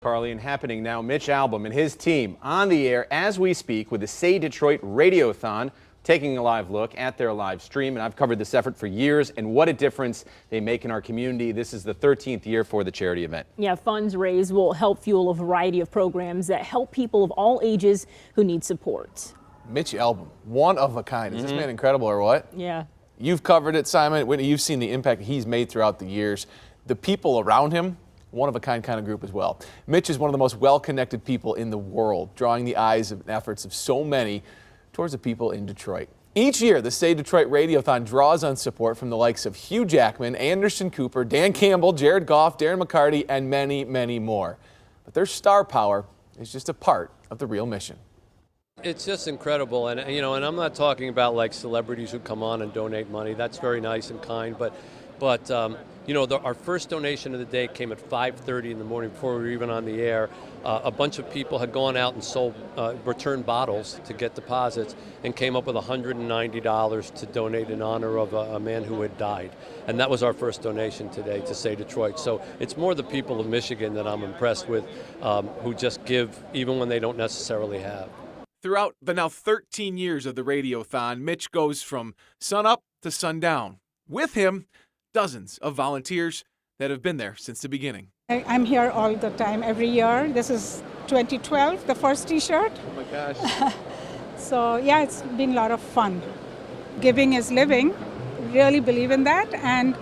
Carly, and happening now, Mitch Albom and his team on the air as we speak with the Say Detroit Radiothon, taking a live look at their live stream. And I've covered this effort for years and what a difference they make in our community. This is the 13th year for the charity event. Yeah, funds raised will help fuel a variety of programs that help people of all ages who need support. Mitch Albom, one of a kind. Is this man incredible or what? Yeah. You've covered it, Simon. Whitney, you've seen the impact he's made throughout the years. The people around him, one-of-a-kind kind of group as well. Mitch is one of the most well-connected people in the world, drawing the eyes and efforts of so many towards the people in Detroit. Each year, the Say Detroit Radiothon draws on support from the likes of Hugh Jackman, Anderson Cooper, Dan Campbell, Jared Goff, Darren McCarty, and many, many more. But their star power is just a part of the real mission. It's just incredible, and and I'm not talking about like celebrities who come on and donate money. That's very nice and kind, but our first donation of the day came at 5:30 in the morning before we were even on the air. A bunch of people had gone out and sold returned bottles to get deposits and came up with $190 to donate in honor of a man who had died. And that was our first donation today to Say Detroit. So it's more the people of Michigan that I'm impressed with, who just give even when they don't necessarily have. Throughout the now 13 years of the Radiothon, Mitch goes from sunup to sundown. With him, dozens of volunteers that have been there since the beginning. I'm here all the time, every year. This is 2012, the first t-shirt. Oh my gosh. So yeah, it's been a lot of fun. Giving is living, really believe in that. And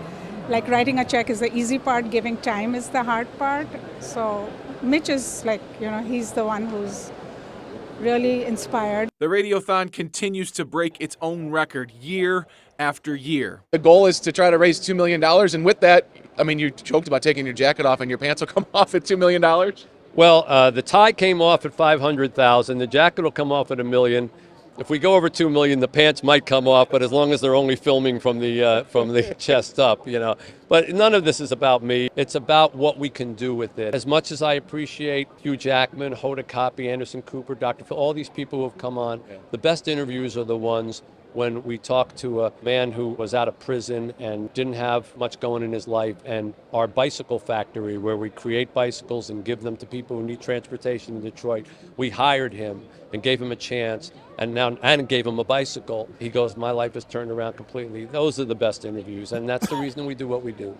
like writing a check is the easy part, giving time is the hard part. So Mitch is like, he's the one who's really inspired. The Radiothon continues to break its own record year after year. The goal is to try to raise $2 million, and with that, I mean, you joked about taking your jacket off and your pants will come off at $2 million? Well, the tie came off at $500,000. The jacket will come off at $1 million. If we go over $2 million, the pants might come off, but as long as they're only filming from the chest up, But none of this is about me. It's about what we can do with it. As much as I appreciate Hugh Jackman, Hoda Kotb, Anderson Cooper, Dr. Phil, all these people who have come on, the best interviews are the ones when we talk to a man who was out of prison and didn't have much going in his life, and our bicycle factory where we create bicycles and give them to people who need transportation in Detroit. We hired him and gave him a chance and gave him a bicycle. He goes, my life has turned around completely. Those are the best interviews, and that's the reason we do what we do.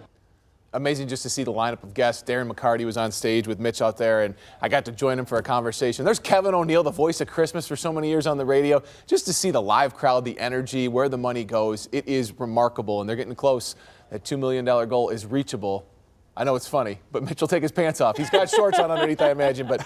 Amazing just to see the lineup of guests. Darren McCarty was on stage with Mitch out there, and I got to join him for a conversation. There's Kevin O'Neill, the voice of Christmas for so many years on the radio. Just to see the live crowd, the energy, where the money goes, it is remarkable, and they're getting close. That $2 million goal is reachable. I know it's funny, but Mitch will take his pants off. He's got shorts on underneath, I imagine, but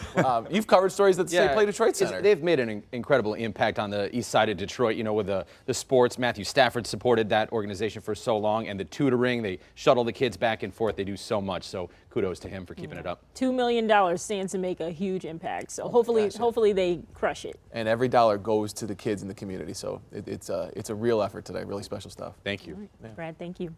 you've covered stories at the State Play Detroit Center. They've made an incredible impact on the east side of Detroit, with the sports. Matthew Stafford supported that organization for so long, and the tutoring. They shuttle the kids back and forth. They do so much, so kudos to him for keeping it up. $2 million stands to make a huge impact, so hopefully they crush it. And every dollar goes to the kids in the community, so it's a real effort today, really special stuff. Thank you. Brad, thank you.